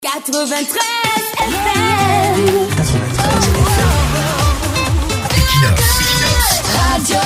93 FM. 93 FM. Radio.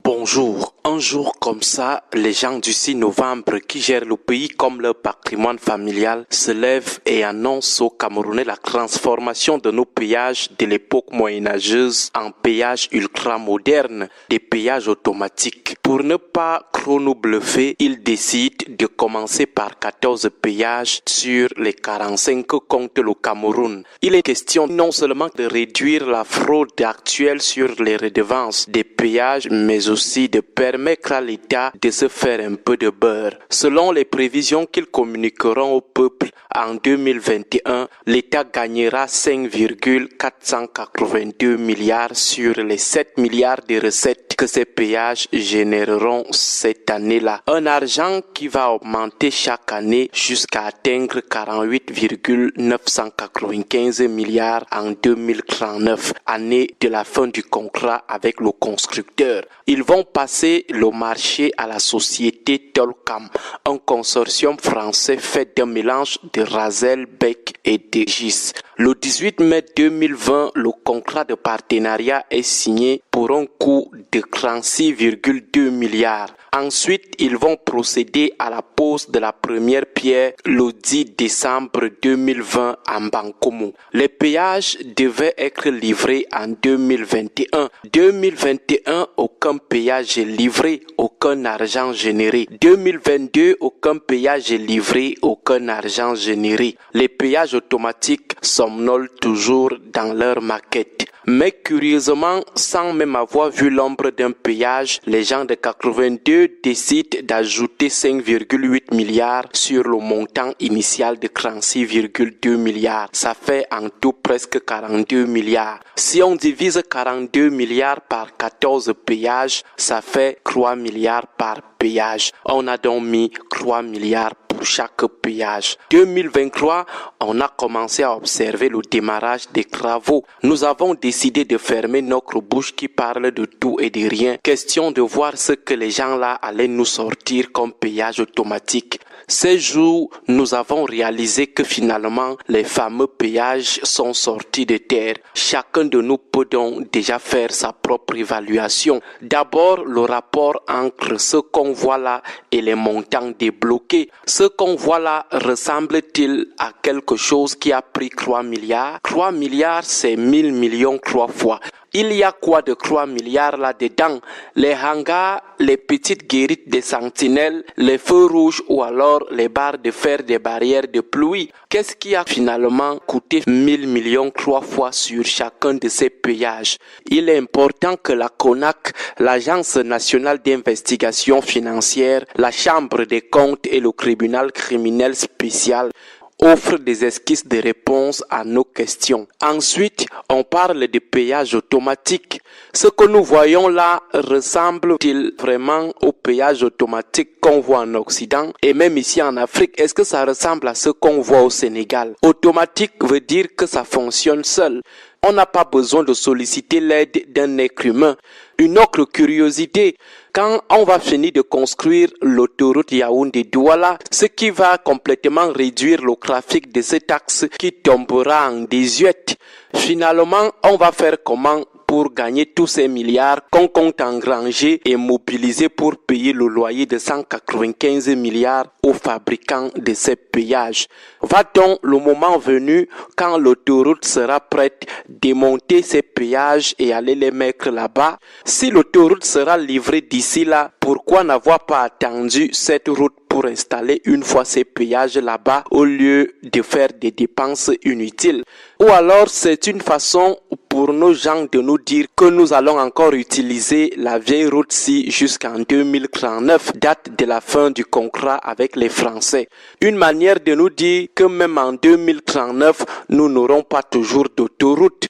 Bonjour. Un jour comme ça, les gens du 6 novembre qui gèrent le pays comme leur patrimoine familial se lèvent et annoncent aux Camerounais la transformation de nos péages de l'époque moyenâgeuse en péages ultra-modernes, des péages automatiques. Pour ne pas chrono-bluffer, ils décident de commencer par 14 péages sur les 45 que compte le Cameroun. Il est question non seulement de réduire la fraude actuelle sur les redevances des péages, mais aussi de permettre à l'État de se faire un peu de beurre. Selon les prévisions qu'ils communiqueront au peuple en 2021, l'État gagnera 5,482 milliards sur les 7 milliards de recettes que ces péages généreront cette année-là. Un argent qui va augmenter chaque année jusqu'à atteindre 48,995 milliards en 2039, année de la fin du contrat avec le constructeur. Ils vont passer le marché à la société Tolcam, un consortium français fait d'un mélange de Razel, Beck et de GIS. Le 18 mai 2020, le contrat de partenariat est signé pour un coût de 36,2 milliards. Ensuite, ils vont procéder à la pose de la première pierre le 10 décembre 2020 en Bankomo. Les péages devaient être livrés en 2021. 2021, aucun péage est livré, aucun argent généré. 2022, aucun péage est livré, aucun argent généré. Les péages automatiques somnolent toujours dans leur maquette. Mais curieusement, sans même avoir vu l'ombre d'un péage, les gens de 82 décident d'ajouter 5,8 milliards sur le montant initial de 36,2 milliards. Ça fait en tout presque 42 milliards. Si on divise 42 milliards par 14 péages, ça fait 3 milliards par péage. On a donc mis 3 milliards pour chaque péage. 2023, on a commencé à observer le démarrage des travaux. Nous avons décidé de fermer notre bouche qui parle de tout et de rien. Question de voir ce que les gens là allaient nous sortir comme péage automatique. Ces jours, nous avons réalisé que finalement, les fameux péages sont sortis de terre. Chacun de nous peut donc déjà faire sa propre évaluation. D'abord, le rapport entre ce qu'on voit là et les montants débloqués. Ce qu'on voit là ressemble-t-il à quelque chose qui a pris 3 milliards? 3 milliards, c'est 1000 millions 3 fois. Il y a quoi de 3 milliards là-dedans? Les hangars, les petites guérites des sentinelles, les feux rouges ou alors les barres de fer des barrières de pluie. Qu'est-ce qui a finalement coûté 1000 millions 3 fois sur chacun de ces péages? Il est important que la CONAC, l'Agence nationale d'investigation financière, la Chambre des comptes et le tribunal criminel spécial offre des esquisses de réponse à nos questions. Ensuite, on parle de péage automatique. Ce que nous voyons là ressemble-t-il vraiment au péage automatique qu'on voit en Occident et même ici en Afrique? Est-ce que ça ressemble à ce qu'on voit au Sénégal? Automatique veut dire que ça fonctionne seul. On n'a pas besoin de solliciter l'aide d'un être humain. Une autre curiosité, quand on va finir de construire l'autoroute Yaoundé-Douala, ce qui va complètement réduire le trafic de cet axe qui tombera en désuète. Finalement, on va faire comment pour gagner tous ces milliards qu'on compte engranger et mobiliser pour payer le loyer de 195 milliards aux fabricants de ces péages? Va-t-on le moment venu, quand l'autoroute sera prête, démonter ces péages et aller les mettre là-bas? Si l'autoroute sera livrée d'ici là, pourquoi n'avoir pas attendu cette route pour installer une fois ces péages là-bas au lieu de faire des dépenses inutiles? Ou alors c'est une façon pour nos gens de nous dire que nous allons encore utiliser la vieille route-ci jusqu'en 2039, date de la fin du contrat avec les Français. Une manière de nous dire que même en 2039, nous n'aurons pas toujours d'autoroute.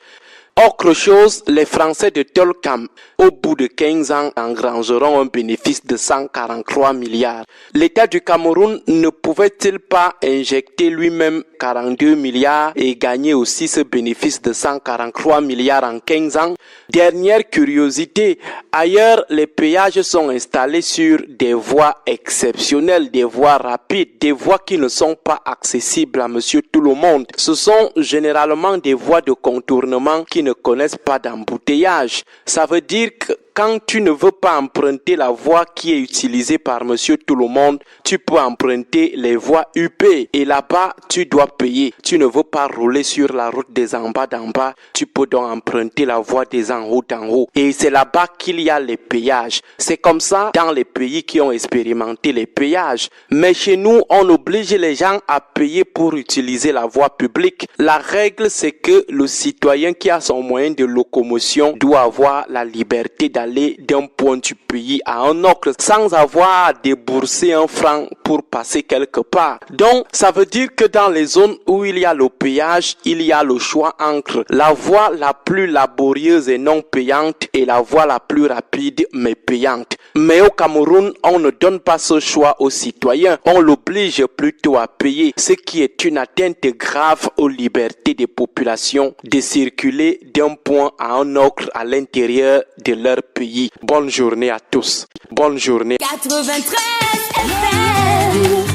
Autre chose, les Français de Tolcam, au bout de 15 ans, engrangeront un bénéfice de 143 milliards. L'État du Cameroun ne pouvait-il pas injecter lui-même 42 milliards et gagner aussi ce bénéfice de 143 milliards en 15 ans? Dernière curiosité, ailleurs, les péages sont installés sur des voies exceptionnelles, des voies rapides, des voies qui ne sont pas accessibles à monsieur tout le monde. Ce sont généralement des voies de contournement qui ne connaissent pas d'embouteillage. Ça veut dire que quand tu ne veux pas emprunter la voie qui est utilisée par monsieur tout le monde, tu peux emprunter les voies UP et là-bas, tu dois payer. Tu ne veux pas rouler sur la route des en bas d'en bas, tu peux donc emprunter la voie des en haut d'en haut. Et c'est là-bas qu'il y a les péages. C'est comme ça dans les pays qui ont expérimenté les péages. Mais chez nous, on oblige les gens à payer pour utiliser la voie publique. La règle, c'est que le citoyen qui a son moyen de locomotion doit avoir la liberté d'aller d'un point du pays à un autre sans avoir à débourser un franc pour passer quelque part. Donc, ça veut dire que dans les zones où il y a le péage, il y a le choix entre la voie la plus laborieuse et non payante et la voie la plus rapide mais payante. Mais au Cameroun, on ne donne pas ce choix aux citoyens, on l'oblige plutôt à payer, ce qui est une atteinte grave aux libertés des populations de circuler d'un point à un autre à l'intérieur de leur pays. Bonne journée à tous. Bonne journée. 93 FM.